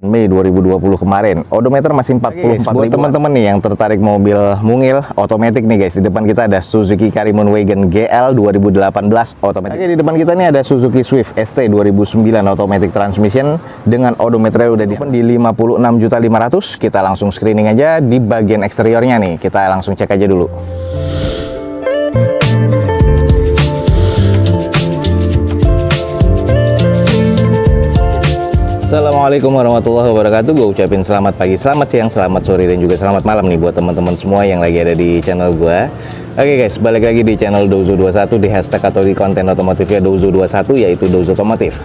Mei 2020 kemarin. Odometer masih 44 buat teman-teman nih yang tertarik mobil mungil otomatis nih guys. Di depan kita ada Suzuki Karimun Wagon GL 2018 otomatis. Oke, di depan kita nih ada Suzuki Swift ST 2009 automatic transmission dengan odometernya udah di 56.500.000. Kita langsung screening aja di bagian eksteriornya nih. Kita langsung cek aja dulu. Assalamualaikum warahmatullahi wabarakatuh. Gue ucapin selamat pagi, selamat siang, selamat sore, dan juga selamat malam nih buat teman-teman semua yang lagi ada di channel gue. Oke guys, balik lagi di channel Dozo21 di hashtag atau di konten otomotifnya Dozo21, yaitu Dozo Otomotif.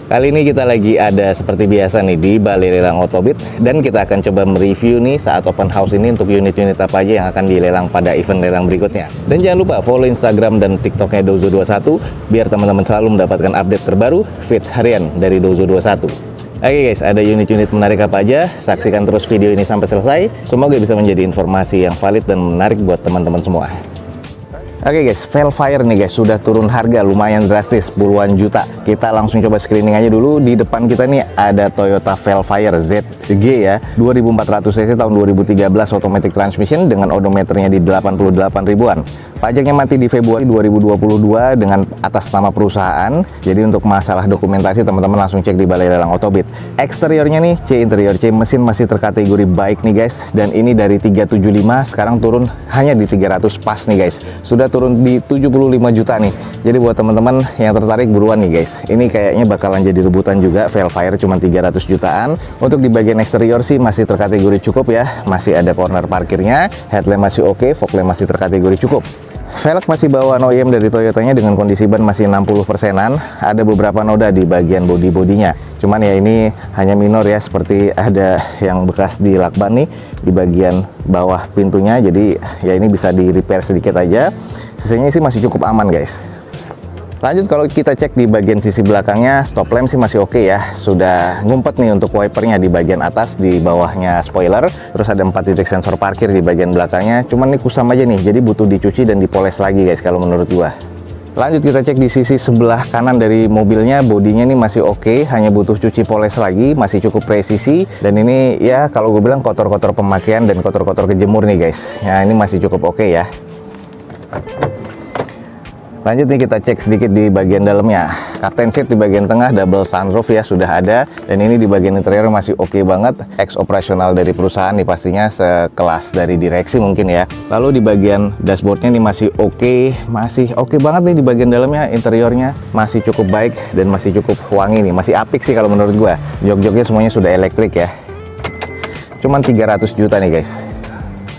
Kali ini kita lagi ada seperti biasa nih di Balai Lelang Otobit, dan kita akan coba mereview nih saat open house ini untuk unit-unit apa aja yang akan dilelang pada event lelang berikutnya. Dan jangan lupa follow Instagram dan TikToknya Dozo21 biar teman-teman selalu mendapatkan update terbaru feeds harian dari Dozo21. Oke guys, ada unit-unit menarik apa aja? Saksikan terus video ini sampai selesai. Semoga bisa menjadi informasi yang valid dan menarik buat teman-teman semua. Oke guys, Velfire nih guys, sudah turun harga lumayan drastis, puluhan juta. Kita langsung coba screening aja dulu. Di depan kita nih ada Toyota Velfire ZG ya, 2400 cc tahun 2013 automatic transmission dengan odometernya di 88 ribuan. Pajaknya mati di Februari 2022 dengan atas nama perusahaan. Jadi untuk masalah dokumentasi teman-teman langsung cek di Balai Lelang Otobit. Eksteriornya nih C, interior C, mesin masih terkategori baik nih guys. Dan ini dari 375 sekarang turun hanya di 300 pas nih guys. Sudah turun di 75 juta nih. Jadi buat teman-teman yang tertarik buruan nih guys. Ini kayaknya bakalan jadi rebutan juga. Velfire cuma 300 jutaan. Untuk di bagian eksterior sih masih terkategori cukup ya. Masih ada corner parkirnya, headlamp masih oke, fog lamp masih terkategori cukup. Velg masih bawaan OEM dari Toyotanya dengan kondisi ban masih 60%-an. Ada beberapa noda di bagian bodi-bodinya. Cuman ya ini hanya minor ya, seperti ada yang bekas di lakban nih di bagian bawah pintunya. Jadi ya ini bisa di repair sedikit aja. Sisanya sih masih cukup aman guys. Lanjut kalau kita cek di bagian sisi belakangnya, stop lamp sih masih oke ya. Sudah ngumpet nih untuk wipernya di bagian atas, di bawahnya spoiler. Terus ada 4 titik sensor parkir di bagian belakangnya. Cuman ini kusam aja nih, jadi butuh dicuci dan dipoles lagi guys kalau menurut gua. Lanjut kita cek di sisi sebelah kanan dari mobilnya, bodinya ini masih oke, hanya butuh cuci poles lagi, masih cukup presisi. Dan ini ya kalau gue bilang kotor-kotor pemakaian dan kotor-kotor kejemur nih guys. Ya ini masih cukup oke ya. Lanjut nih kita cek sedikit di bagian dalamnya. Captain seat di bagian tengah, double sunroof ya sudah ada. Dan ini di bagian interior masih oke banget. Ex operasional dari perusahaan nih pastinya, sekelas dari direksi mungkin ya. Lalu di bagian dashboardnya nih masih oke banget nih di bagian dalamnya. Interiornya masih cukup baik dan masih cukup wangi nih. Masih apik sih kalau menurut gua. Jok-joknya semuanya sudah elektrik ya. Cuman 300 juta nih guys.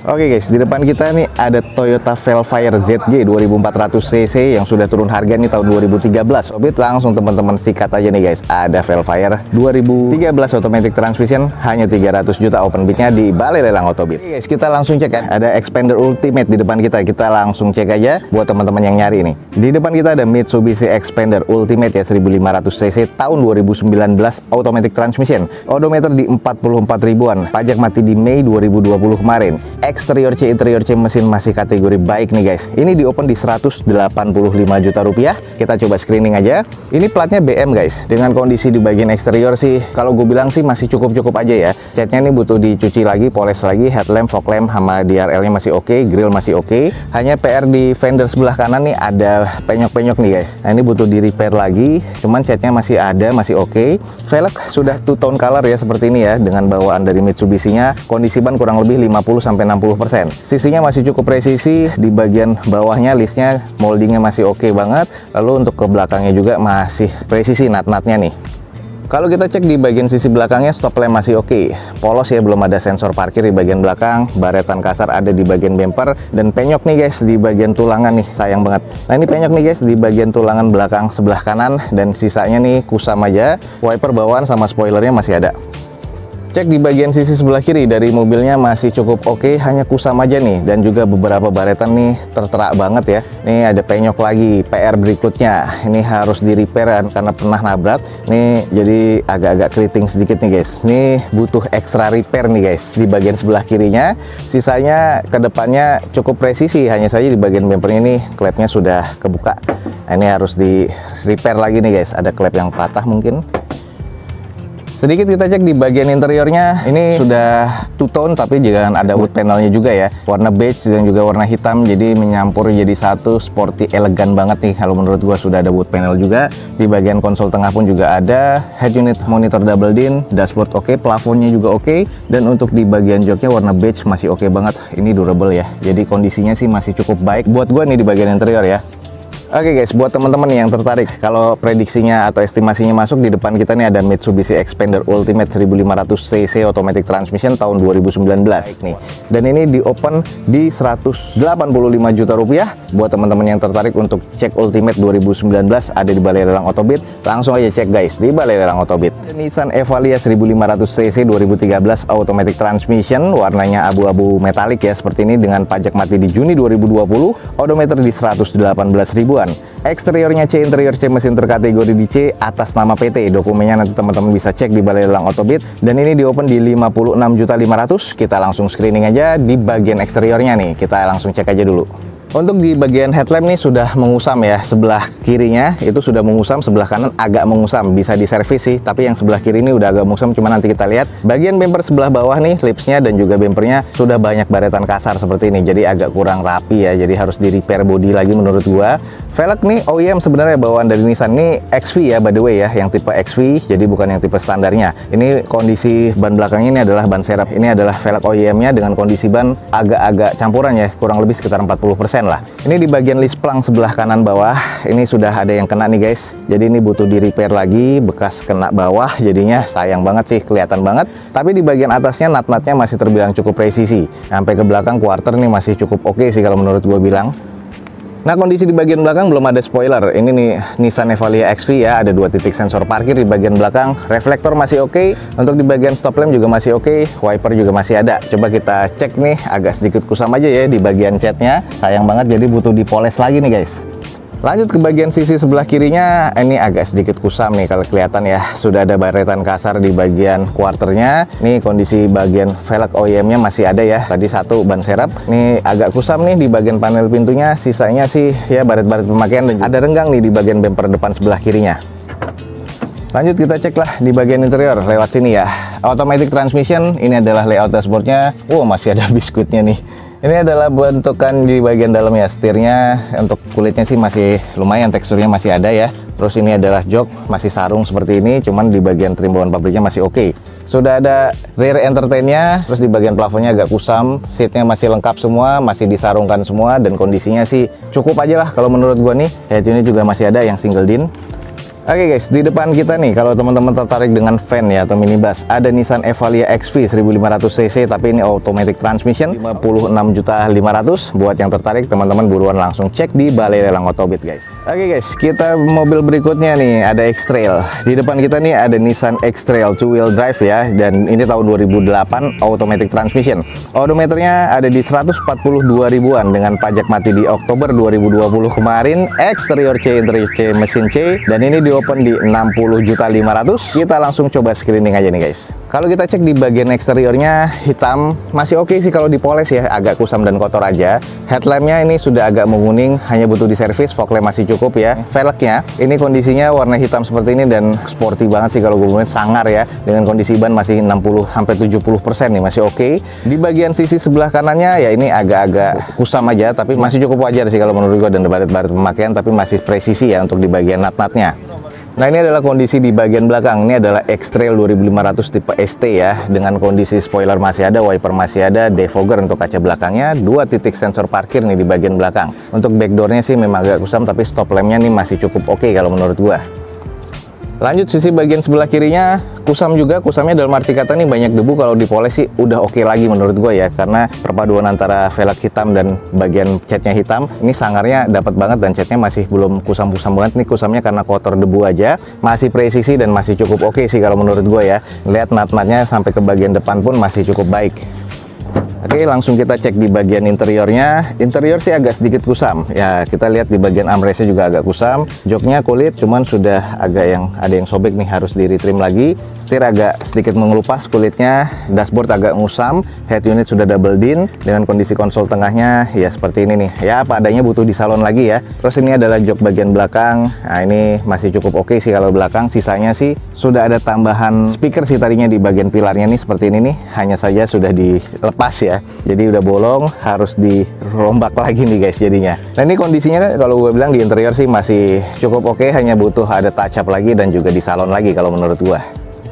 Oke guys, di depan kita nih ada Toyota Velfire ZG 2400 cc yang sudah turun harga nih tahun 2013. Obit langsung teman-teman sikat aja nih guys. Ada Velfire 2013 automatic transmission hanya 300 juta open bidnya di Balai Lelang Otobit. Oke guys, kita langsung cek kan. Ada Expander Ultimate di depan kita. Kita langsung cek aja buat teman-teman yang nyari nih. Di depan kita ada Mitsubishi Expander Ultimate ya 1500 cc tahun 2019 automatic transmission. Odometer di 44 ribuan. Pajak mati di Mei 2020 kemarin. Eksterior C, interior C, mesin masih kategori baik nih guys. Ini di open di 185 juta rupiah. Kita coba screening aja. Ini platnya BM guys. Dengan kondisi di bagian eksterior sih, kalau gue bilang sih masih cukup-cukup aja ya. Catnya ini butuh dicuci lagi, poles lagi. Headlamp, fog lamp, sama DRL-nya masih oke. Grill masih oke. Hanya PR di fender sebelah kanan nih ada penyok-penyok nih guys. Nah ini butuh di repair lagi. Cuman catnya masih ada, masih oke. Velg sudah two tone color ya seperti ini ya. Dengan bawaan dari Mitsubishi-nya. Kondisi ban kurang lebih 50-60%. Sisinya masih cukup presisi. Di bagian bawahnya listnya moldingnya masih oke banget. Lalu untuk ke belakangnya juga masih presisi nut-nutnya nih. Kalau kita cek di bagian sisi belakangnya, stop lamp masih oke. Polos ya, belum ada sensor parkir di bagian belakang. Baretan kasar ada di bagian bumper. Dan penyok nih guys di bagian tulangan nih, sayang banget. Nah ini penyok nih guys di bagian tulangan belakang sebelah kanan. Dan sisanya nih kusam aja. Wiper bawaan sama spoilernya masih ada. Cek di bagian sisi sebelah kiri dari mobilnya masih cukup oke, hanya kusam aja nih. Dan juga beberapa baretan nih terterak banget ya. Nih ada penyok lagi, PR berikutnya. Ini harus di repair karena pernah nabrak. Nih jadi agak-agak keriting sedikit nih guys. Nih butuh extra repair nih guys di bagian sebelah kirinya. Sisanya ke depannya cukup presisi, hanya saja di bagian bumpernya nih klepnya sudah kebuka. Nah, ini harus di repair lagi nih guys. Ada klep yang patah mungkin. Sedikit kita cek di bagian interiornya, ini sudah two tone tapi jangan ada wood panelnya juga ya. Warna beige dan juga warna hitam, jadi menyampur jadi satu, sporty, elegan banget nih. Kalau menurut gua sudah ada wood panel juga. Di bagian konsol tengah pun juga ada. Head unit monitor double din, dashboard oke, plafonnya juga oke. Dan untuk di bagian joknya warna beige masih oke banget. Ini durable ya, jadi kondisinya sih masih cukup baik buat gua nih di bagian interior ya. Oke guys, buat teman-teman yang tertarik, kalau prediksinya atau estimasinya masuk, di depan kita nih ada Mitsubishi Xpander Ultimate 1500cc automatic transmission tahun 2019 nih. Dan ini di open di 185 juta rupiah. Buat teman-teman yang tertarik untuk cek Ultimate 2019 ada di Balai Lelang Otobit, langsung aja cek guys di Balai Lelang Otobit. Nissan Evalia 1500cc 2013 automatic transmission, warnanya abu-abu metalik ya seperti ini dengan pajak mati di Juni 2020, odometer di 118 ribuan. Eksteriornya C, interior C, mesin terkategori di C atas nama PT. Dokumennya nanti teman-teman bisa cek di Balai Lelang Otobit. Dan ini di open di 56.500.000. Kita langsung screening aja di bagian eksteriornya nih. Kita langsung cek aja dulu. Untuk di bagian headlamp nih sudah mengusam ya, sebelah kirinya itu sudah mengusam, sebelah kanan agak mengusam, bisa diservis sih, tapi yang sebelah kiri ini udah agak mengusam, cuma nanti kita lihat. Bagian bumper sebelah bawah nih, lipsnya dan juga bumpernya sudah banyak baretan kasar seperti ini, jadi agak kurang rapi ya, jadi harus di repair body lagi menurut gua. Velg nih OEM sebenarnya bawaan dari Nissan nih XV ya by the way ya, yang tipe XV, jadi bukan yang tipe standarnya. Ini kondisi ban belakangnya ini adalah ban serep, ini adalah velg OEM-nya dengan kondisi ban agak-agak campuran ya, kurang lebih sekitar 40% lah. Ini di bagian lisplang sebelah kanan bawah ini sudah ada yang kena nih guys, jadi ini butuh di repair lagi, bekas kena bawah, jadinya sayang banget sih, kelihatan banget. Tapi di bagian atasnya nut-nutnya masih terbilang cukup presisi, sampai ke belakang quarter nih masih cukup oke sih kalau menurut gua bilang. Nah, kondisi di bagian belakang belum ada spoiler. Ini nih Nissan Evalia XV ya, ada 2 titik sensor parkir di bagian belakang. Reflektor masih oke. Untuk di bagian stop lamp juga masih oke. Wiper juga masih ada. Coba kita cek nih, agak sedikit kusam aja ya di bagian catnya. Sayang banget, jadi butuh dipoles lagi nih guys. Lanjut ke bagian sisi sebelah kirinya, ini agak sedikit kusam nih kalau kelihatan ya, sudah ada baretan kasar di bagian quarternya. Nih kondisi bagian velg OEM-nya masih ada ya, tadi satu ban serep. Ini agak kusam nih di bagian panel pintunya, sisanya sih ya baret-baret pemakaian, dan ada renggang nih di bagian bumper depan sebelah kirinya. Lanjut kita cek lah di bagian interior lewat sini ya. Automatic transmission, ini adalah layout dashboardnya. Masih ada biskuitnya nih. Ini adalah bentukan di bagian dalam ya, setirnya untuk kulitnya sih masih lumayan, teksturnya masih ada ya. Terus ini adalah jok, masih sarung seperti ini, cuman di bagian trim bawaan pabriknya masih oke. Sudah ada rear entertainnya, terus di bagian plafonnya agak kusam, seatnya masih lengkap semua, masih disarungkan semua, dan kondisinya sih cukup aja lah kalau menurut gua nih. Head unit juga masih ada yang single din. Oke guys, di depan kita nih, kalau teman-teman tertarik dengan van ya atau minibus, ada Nissan Evalia XV 1500cc, tapi ini automatic transmission 56.500.000. Buat yang tertarik, teman-teman buruan langsung cek di Balai Lelang Otobit guys. Oke guys, kita mobil berikutnya nih, ada X-Trail. Di depan kita nih ada Nissan X-Trail 2-wheel drive ya, dan ini tahun 2008 automatic transmission. Odometernya ada di 142 ribuan dengan pajak mati di Oktober 2020 kemarin. Eksterior C, interior C, mesin C, dan ini di open di 60.500.000. Kita langsung coba screening aja nih guys. Kalau kita cek di bagian eksteriornya hitam, masih oke sih kalau dipoles ya, agak kusam dan kotor aja. Headlampnya ini sudah agak menguning, hanya butuh diservis. Fog lamp masih cukup ya. Velgnya ini kondisinya warna hitam seperti ini dan sporty banget sih kalau gue bilang, sangar ya. Dengan kondisi ban masih 60-70% nih, masih oke. Di bagian sisi sebelah kanannya ya ini agak-agak kusam aja, tapi masih cukup wajar sih kalau menurut gue, dan baret-baret pemakaian tapi masih presisi ya untuk di bagian nut-nutnya. Nah, ini adalah kondisi di bagian belakang. Ini adalah X-Trail 2500 tipe ST ya, dengan kondisi spoiler masih ada, wiper masih ada, defogger untuk kaca belakangnya, 2 titik sensor parkir nih di bagian belakang. Untuk backdoornya sih memang agak kusam, tapi stop lampnya nih masih cukup oke kalau menurut gua. Lanjut sisi bagian sebelah kirinya, kusam juga. Kusamnya dalam arti kata nih banyak debu, kalau dipoles sih udah oke lagi menurut gue ya, karena perpaduan antara velg hitam dan bagian catnya hitam, ini sangarnya dapat banget dan catnya masih belum kusam-kusam banget. Nih kusamnya karena kotor debu aja, masih presisi dan masih cukup oke sih kalau menurut gue ya. Lihat nut-nutnya sampai ke bagian depan pun masih cukup baik. Oke, langsung kita cek di bagian interiornya. Interior sih agak sedikit kusam. Ya, kita lihat di bagian armrestnya juga agak kusam. Joknya kulit, cuman sudah agak ada yang sobek nih, harus di retrim lagi. Setir agak sedikit mengelupas kulitnya. Dashboard agak ngusam. Head unit sudah double din. Dengan kondisi konsol tengahnya ya seperti ini nih. Ya, apa adanya, butuh di salon lagi ya. Terus ini adalah jok bagian belakang. Nah, ini masih cukup oke sih kalau belakang. Sisanya sih sudah ada tambahan speaker sih tadinya di bagian pilarnya nih seperti ini nih. Hanya saja sudah dilepas ya. Jadi udah bolong, harus dirombak lagi nih guys jadinya. Nah, ini kondisinya kalau gue bilang di interior sih masih cukup oke, hanya butuh ada touch up lagi dan juga di salon lagi kalau menurut gue.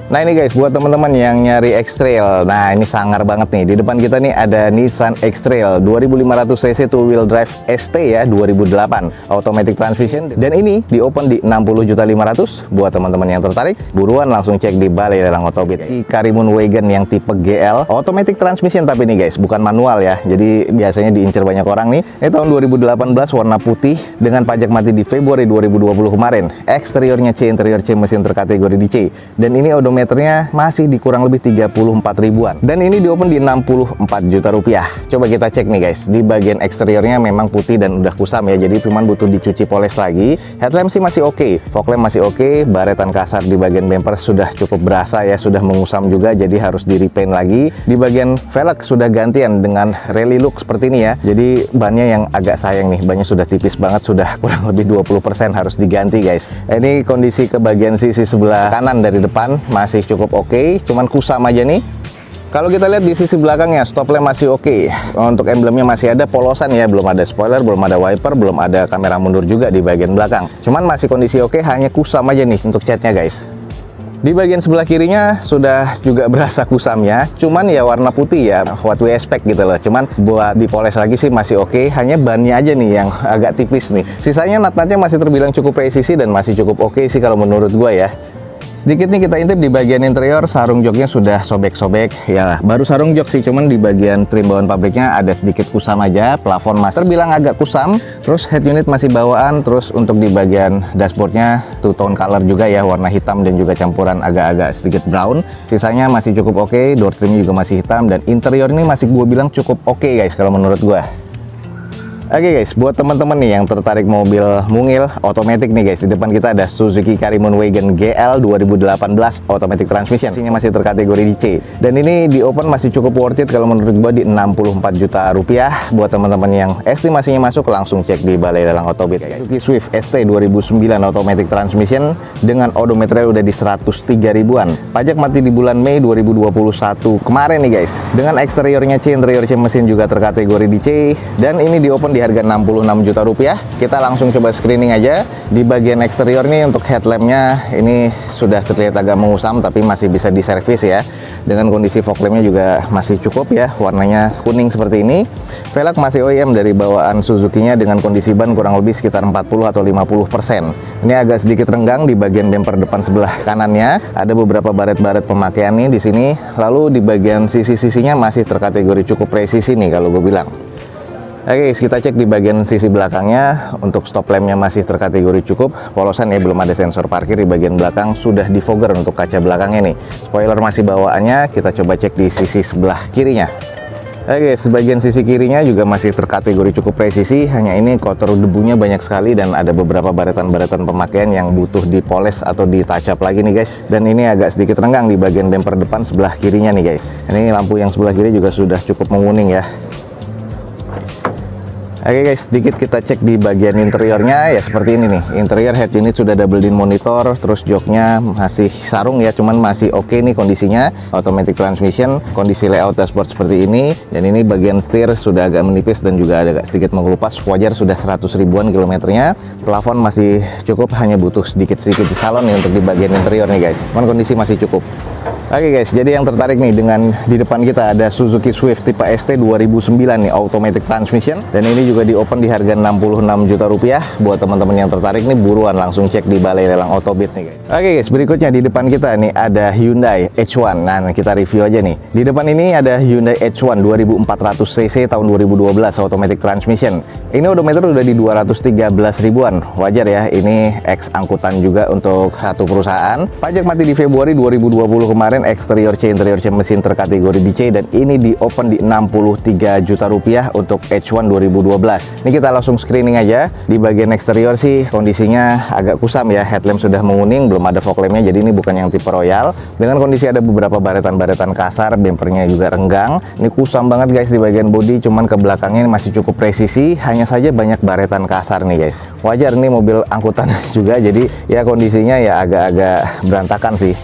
Nah, ini guys buat teman-teman yang nyari X-Trail. Nah, ini sangar banget nih. Di depan kita nih ada Nissan X-Trail 2500 cc two wheel drive ST ya, 2008 automatic transmission, dan ini di open di 60.500.000. Buat teman-teman yang tertarik, buruan langsung cek di Balai Lelang Otobit. Karimun Wagon yang tipe GL automatic transmission, tapi nih guys bukan manual ya. Jadi biasanya diincar banyak orang nih. Ini tahun 2018, warna putih dengan pajak mati di Februari 2020 kemarin. Eksteriornya C, interior C, mesin terkategori di C. Dan ini odometernya masih di kurang lebih 34 ribuan. Dan ini di open di 64 juta rupiah. Coba kita cek nih guys. Di bagian eksteriornya memang putih dan udah kusam ya. Jadi cuman butuh dicuci poles lagi. Headlamp sih masih oke. Fog lamp masih oke. Baretan kasar di bagian bumper sudah cukup berasa ya. Sudah mengusam juga. Jadi harus di repaint lagi. Di bagian velg sudah gantian dengan rally look seperti ini ya. Jadi bannya yang agak sayang nih. Bannya sudah tipis banget. Sudah kurang lebih 20% harus diganti guys. Ini kondisi ke bagian sisi sebelah kanan dari depan masih cukup oke, cuman kusam aja nih. Kalau kita lihat di sisi belakangnya, stop lamp masih oke. Untuk emblemnya masih ada polosan ya, belum ada spoiler, belum ada wiper, belum ada kamera mundur juga di bagian belakang. Cuman masih kondisi oke, hanya kusam aja nih untuk catnya guys. Di bagian sebelah kirinya sudah juga berasa kusamnya, cuman ya warna putih ya, what we expect gitu loh. Cuman buat dipoles lagi sih masih oke, hanya bannya aja nih yang agak tipis nih. Sisanya nut-nutnya masih terbilang cukup presisi dan masih cukup oke sih kalau menurut gua ya. Sedikit nih kita intip di bagian interior, sarung joknya sudah sobek-sobek ya, baru sarung jok sih, cuman di bagian trim bawaan pabriknya ada sedikit kusam aja. Plafon masih terbilang agak kusam. Terus head unit masih bawaan. Terus untuk di bagian dashboardnya two tone color juga ya, warna hitam dan juga campuran agak-agak sedikit brown. Sisanya masih cukup oke. Door trimnya juga masih hitam, dan interior ini masih gue bilang cukup oke guys kalau menurut gue. Oke guys, buat teman-teman nih yang tertarik mobil mungil otomatis nih guys, di depan kita ada Suzuki Karimun Wagon GL 2018 automatic transmission. Mesinnya masih terkategori di C. Dan ini di open masih cukup worth it kalau menurut gua di 64 juta rupiah. Buat teman-teman yang estimasinya masuk, langsung cek di Balai Lelang Otobit. Suzuki Swift ST 2009 automatic transmission dengan odometernya udah di 103 ribuan. Pajak mati di bulan Mei 2021 kemarin nih guys. Dengan eksteriornya C, interior C, mesin juga terkategori di C. Dan ini di open di harga 66 juta rupiah. Kita langsung coba screening aja. Di bagian eksterior nih untuk headlampnya ini sudah terlihat agak mengusam, tapi masih bisa diservis ya. Dengan kondisi fog lampnya juga masih cukup ya, warnanya kuning seperti ini. Velg masih OEM dari bawaan Suzuki-nya dengan kondisi ban kurang lebih sekitar 40 atau 50%. Ini agak sedikit renggang di bagian bumper depan sebelah kanannya. Ada beberapa baret-baret pemakaian nih di sini. Lalu di bagian sisi-sisinya masih terkategori cukup presisi nih kalau gue bilang. Oke, kita cek di bagian sisi belakangnya. Untuk stop lampnya masih terkategori cukup. Polosan ya, belum ada sensor parkir. Di bagian belakang sudah di fogger untuk kaca belakangnya nih. Spoiler masih bawaannya. Kita coba cek di sisi sebelah kirinya. Oke, sebagian sisi kirinya juga masih terkategori cukup presisi. Hanya ini kotor debunya banyak sekali dan ada beberapa baretan-baretan pemakaian yang butuh dipoles atau di touch up lagi nih guys. Dan ini agak sedikit renggang di bagian bumper depan sebelah kirinya nih guys. Ini lampu yang sebelah kiri juga sudah cukup menguning ya. Oke guys, sedikit kita cek di bagian interiornya ya seperti ini nih. Interior head unit sudah double din monitor, terus joknya masih sarung ya, cuman masih oke nih kondisinya. Automatic transmission, kondisi layout dashboard seperti ini. Dan ini bagian setir sudah agak menipis dan juga agak sedikit mengelupas. Wajar sudah 100 ribuan kilometernya. Plafon masih cukup, hanya butuh sedikit-sedikit di salon nih untuk di bagian interior nih guys. Cuman kondisi masih cukup. Oke guys, jadi yang tertarik nih dengan di depan kita ada Suzuki Swift tipe ST 2009 nih automatic transmission, dan ini juga juga di open di harga 66 juta rupiah. Buat teman-teman yang tertarik nih, buruan langsung cek di Balai Lelang Otobit nih guys. Oke guys, berikutnya di depan kita nih ada Hyundai H1. Nah, kita review aja nih. Di depan ini ada Hyundai H1 2400 cc tahun 2012 automatic transmission. Ini odometer udah di 213 ribuan. Wajar ya, ini ex angkutan juga untuk satu perusahaan. Pajak mati di Februari 2020 kemarin, interior C mesin terkategori DC, dan ini di open di 63 juta rupiah untuk H1 2012. Ini kita langsung screening aja. Di bagian eksterior sih kondisinya agak kusam ya, headlamp sudah menguning, belum ada fog lampnya, jadi ini bukan yang tipe Royal. Dengan kondisi ada beberapa baretan-baretan kasar, bempernya juga renggang. Ini kusam banget guys di bagian bodi, cuman ke belakangnya masih cukup presisi, hanya saja banyak baretan kasar nih guys. Wajar, nih mobil angkutan juga, jadi ya kondisinya ya agak-agak berantakan sih.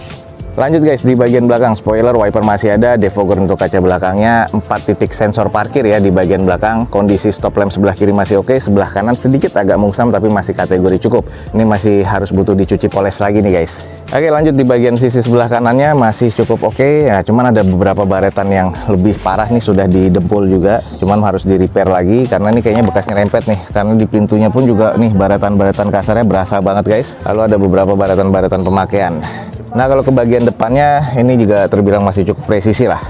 Lanjut guys, di bagian belakang spoiler, wiper masih ada, defogger untuk kaca belakangnya, 4 titik sensor parkir ya di bagian belakang. Kondisi stop lamp sebelah kiri masih oke, sebelah kanan sedikit agak mungsam tapi masih kategori cukup. Ini masih harus butuh dicuci poles lagi nih guys. Oke, lanjut di bagian sisi sebelah kanannya masih cukup oke ya, cuman ada beberapa baretan yang lebih parah nih, sudah didempul juga, cuman harus di repair lagi karena ini kayaknya bekas nyerempet nih, karena di pintunya pun juga nih baretan-baretan kasarnya berasa banget guys. Lalu ada beberapa baretan-baretan pemakaian. Nah, kalau ke bagian depannya ini juga terbilang masih cukup presisi lah.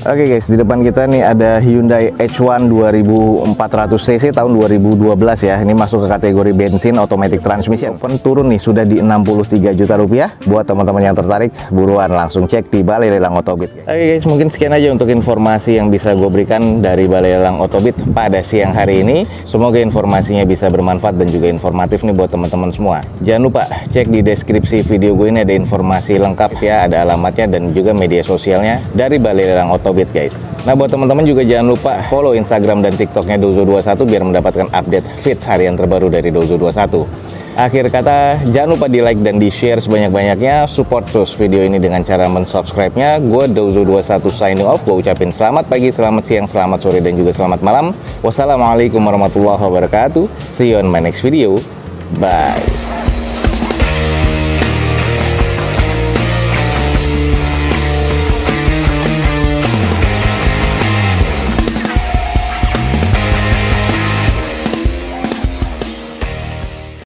Oke guys, di depan kita nih ada Hyundai H1 2400 cc tahun 2012 ya. Ini masuk ke kategori bensin automatic transmission. Open turun nih sudah di 63 juta rupiah. Buat teman-teman yang tertarik, buruan langsung cek di Balai Lelang Otobit. Oke guys, mungkin sekian aja untuk informasi yang bisa gue berikan dari Balai Lelang Otobit pada siang hari ini. Semoga informasinya bisa bermanfaat dan juga informatif nih buat teman-teman semua. Jangan lupa cek di deskripsi video gue ini, ada informasi lengkap ya, ada alamatnya dan juga media sosialnya dari Balai Lelang Otobit guys. Nah, buat teman-teman juga jangan lupa follow Instagram dan TikToknya Dozo21 biar mendapatkan update feeds harian terbaru dari Dozo21. Akhir kata, jangan lupa di like dan di share sebanyak-banyaknya. Support terus video ini dengan cara mensubscribe-nya. Gue Dozo21 signing off. Gue ucapin selamat pagi, selamat siang, selamat sore, dan juga selamat malam. Wassalamualaikum warahmatullahi wabarakatuh. See you on my next video. Bye.